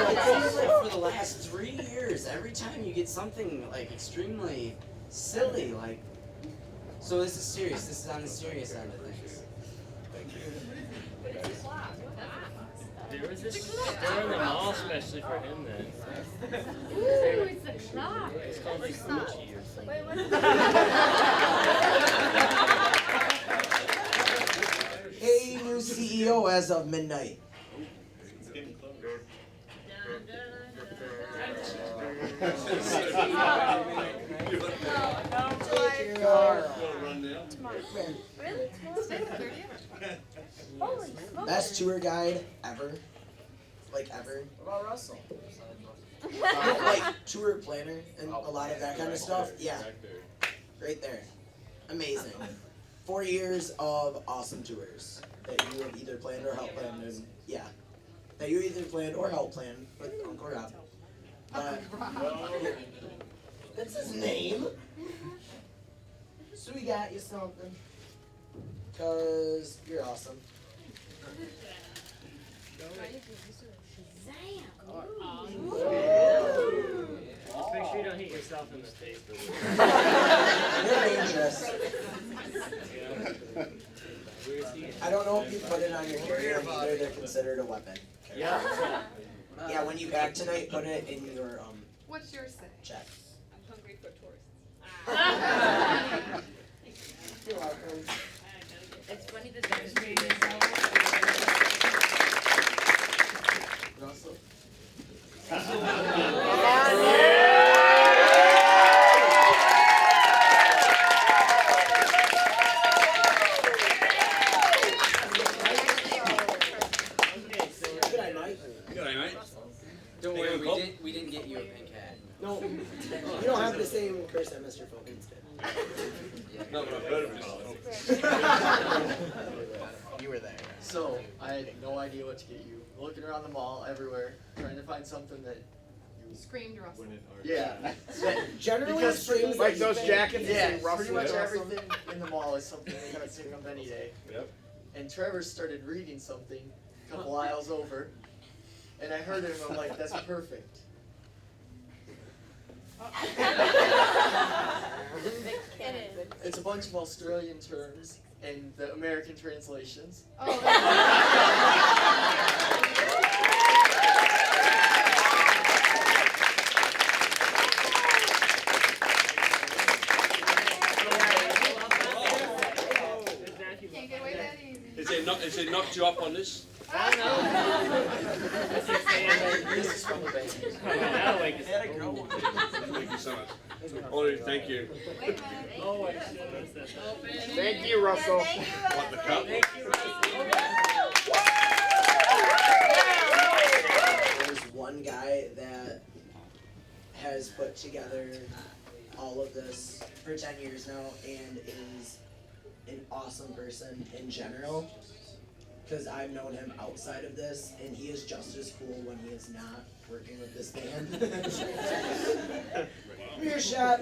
S18: It seems like for the last 3 years, every time you get something like extremely silly, like... So this is serious, this is on the serious end of things.
S3: There was this store in the mall especially for him then.
S6: Ooh, it's a clock.
S3: It's called like Gucci or something.
S6: Wait, what's
S17: Hey, new CEO as of midnight. Best tour guide ever. Like ever.
S18: What about Russell?
S17: Like tour planner and a lot of that kind of stuff. Yeah. Right there. Amazing. 4 years of awesome tours that you have either planned or helped plan. And yeah. That you either planned or helped plan with Uncle Rob. That's his name. So we got you something. Cause you're awesome.
S3: Just make sure you don't hit yourself in the face.
S17: You're dangerous. I don't know if you put it on your carry-on either. They're considered a weapon.
S3: Yeah.
S17: Yeah, when you pack tonight, put it in your
S6: What's yours say?
S17: check.
S6: I'm hungry for tourists.
S17: You're welcome.
S6: It's funny that there's videos.
S17: Russell.
S18: Don't worry, we didn't get you a pink hat.
S17: No, you don't have the same curse that Mr. Filkins did.
S7: No, but better be.
S8: You were there. So, I had no idea what to get you. Looking around the mall, everywhere, trying to find something that you...
S6: Screamed Russell.
S8: Yeah.
S17: Generally,
S8: Because
S17: screams
S8: like
S17: that
S8: those
S17: you
S8: jackets,
S17: think-
S8: yeah,
S17: yeah,
S8: pretty much everything in the mall is something they're gonna pick up any day.
S7: Yep.
S8: And Trevor started reading something a couple aisles over, and I heard him, I'm like, that's perfect. It's a bunch of Australian terms and the American translations.
S6: Can't get away that easy.
S7: Is it knocked you up on this?
S3: This
S8: is from the bank.
S7: Thank you so much. Ollie, thank you.
S3: Oh, I should have said that.
S8: Thank you, Russell.
S7: Want the cup?
S17: There's one guy that has put together all of this for 10 years now and is an awesome person in general. Because I've known him outside of this, and he is just as cool when he is not working with this band. Beer shot.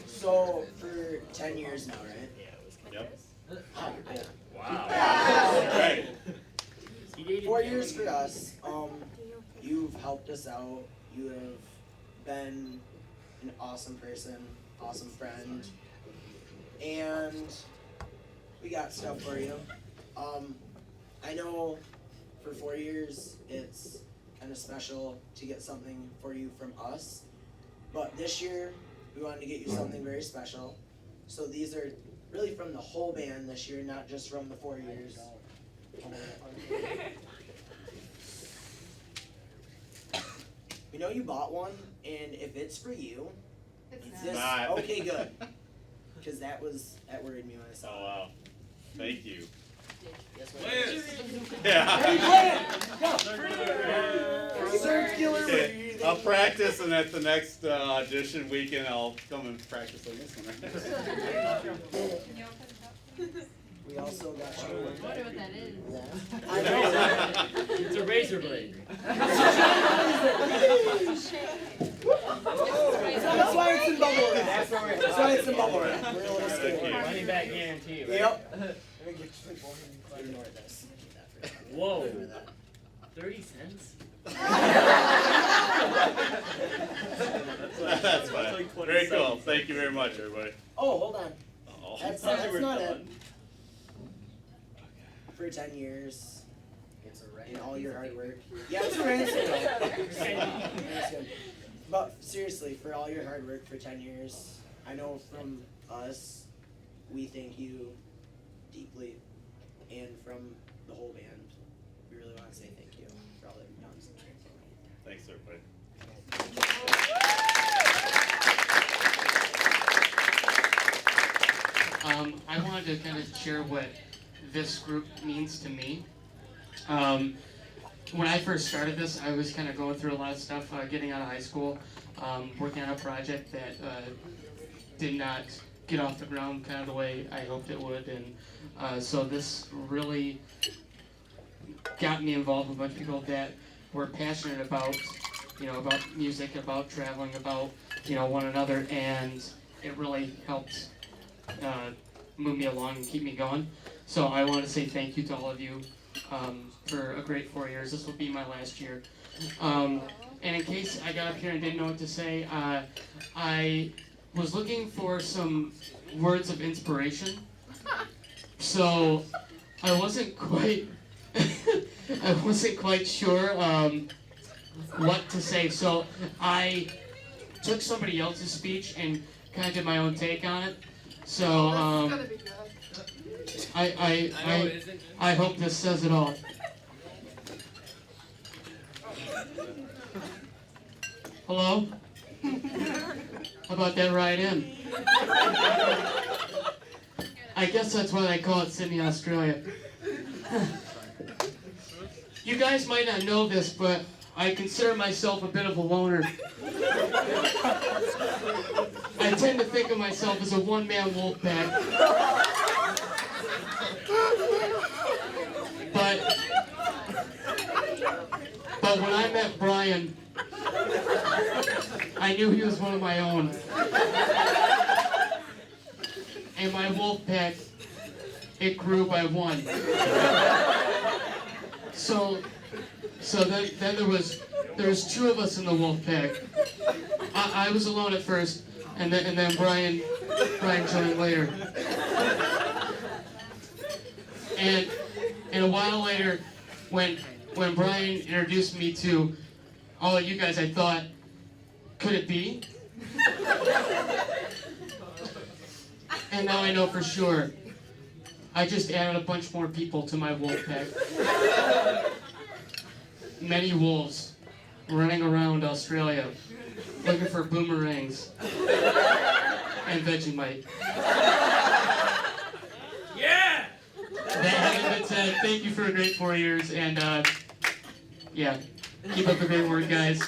S17: So, for 10 years now, right?
S7: Yep.
S17: Oh, yeah.
S7: Wow.
S17: Right. 4 years for us. You've helped us out. You have been an awesome person, awesome friend, and we got stuff for you. I know for 4 years it's kind of special to get something for you from us, but this year we wanted to get you something very special. So these are really from the whole band this year, not just from the 4 years. We know you bought one, and if it's for you,
S14: It's
S17: this,
S14: not.
S17: okay, good. Because that worried me when I saw it.
S14: Oh wow. Thank you.
S17: Yes,
S14: Yeah.
S17: Circular
S14: Okay, I'll practice, and at the next audition weekend, I'll come and practice on this one.
S17: We also got you.
S6: I wonder what that is.
S17: I know.
S11: It's a razor blade.
S17: That's why it's in bubble wrap. That's why it's in bubble wrap.
S11: Money back guarantee, right?
S17: Yep. Ignore this.
S11: Whoa. 30 cents?
S14: That's fine.
S11: like
S14: Very cool.
S11: 27
S14: Thank you very much, everybody.
S17: Oh, hold on.
S14: Uh-oh.
S17: That's
S14: We're
S17: not it.
S14: done.
S17: For 10 years. And all your hard work. Yeah, it's a ransom. But seriously, for all your hard work for 10 years, I know from us, we thank you deeply. And from the whole band, we really want to say thank you for all that you've done.
S14: Thanks, everybody.
S3: I wanted to kind of share what this group means to me. When I first started this, I was kind of going through a lot of stuff, getting out of high school, working on a project that did not get off the ground kind of the way I hoped it would, and so this really got me involved with a bunch of people that were passionate about, about music, about traveling, about, one another, and it really helped move me along and keep me going. So I want to say thank you to all of you for a great 4 years. This will be my last year. And in case I got up here and didn't know what to say, I was looking for some words of inspiration. So I wasn't quite sure what to say. So I took somebody else's speech and kind of did my own take on it. So I hope this says it all. Hello? How about that ride in? I guess that's why they call it Sydney, Australia. You guys might not know this, but I consider myself a bit of a loner. I tend to think of myself as a one-man wolf pack. But when I met Brian, I knew he was one of my own. And my wolf pack, it grew by one. So then there was two of us in the wolf pack. I was alone at first, and then Brian joined later. And a while later, when Brian introduced me to all of you guys, I thought, could it be? And now I know for sure. I just added a bunch more people to my wolf pack. Many wolves running around Australia looking for boomerangs and Vegemite.
S11: Yeah!
S3: That having been said, thank you for a great 4 years, and yeah, keep up the great work, guys.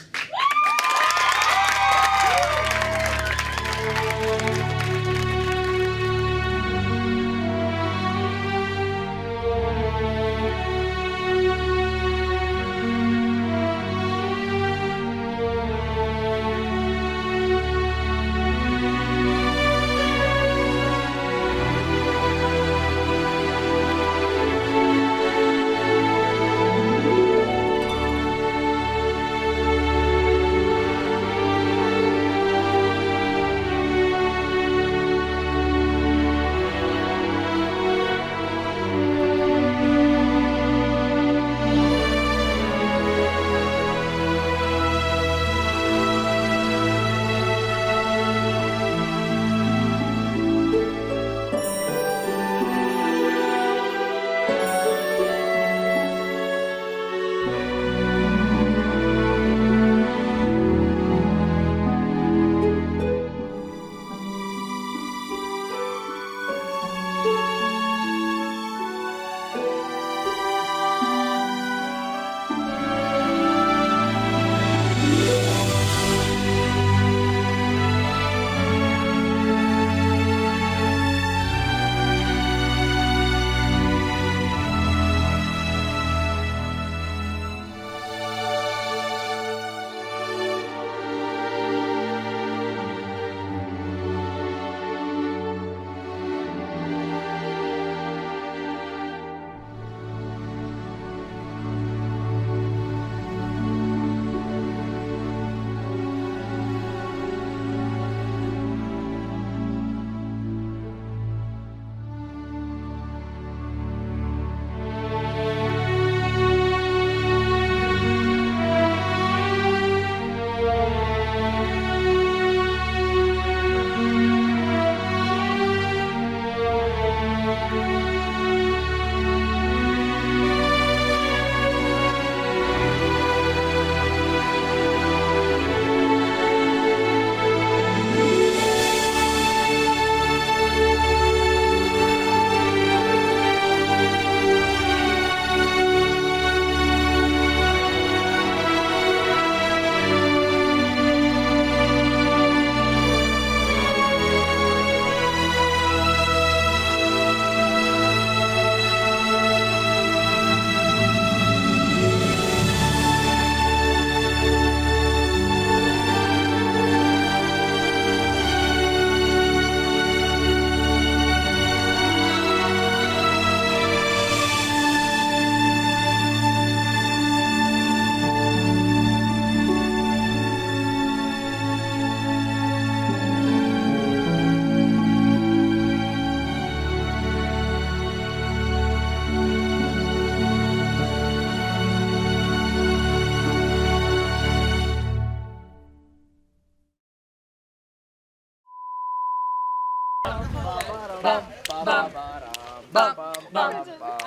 S6: I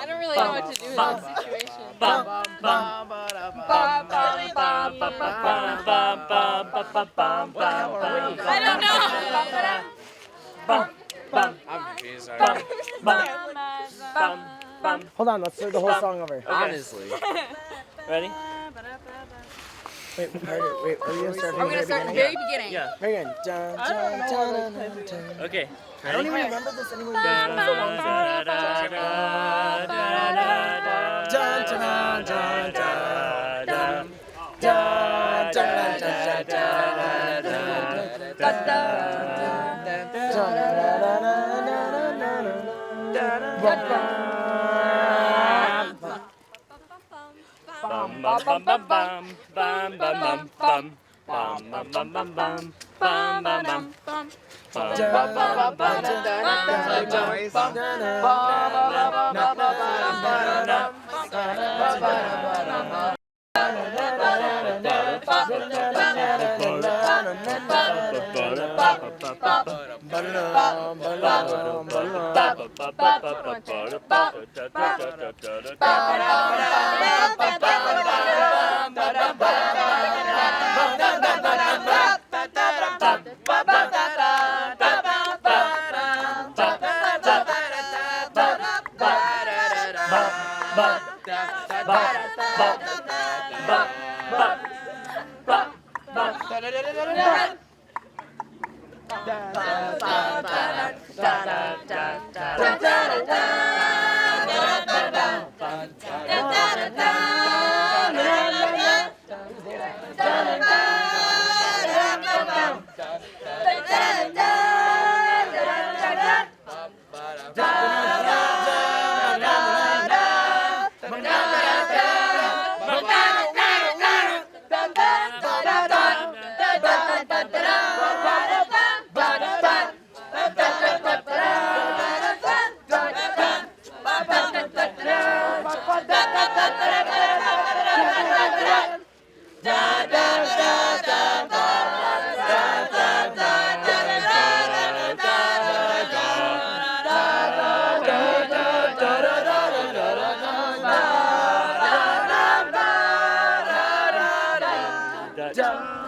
S6: don't really know what to do in this situation. I don't know.
S8: I'm confused.
S20: Hold on, let's start the whole song over.
S8: Honestly.
S20: Ready? Wait, wait, are we gonna start
S6: Are
S20: from
S6: we
S20: the
S6: gonna start from the
S20: very
S6: very beginning?
S20: Yeah. Very good. Dun, dun, dun, dun, dun.
S8: Okay.
S20: I don't even remember this anymore. It's been so long.
S2: Da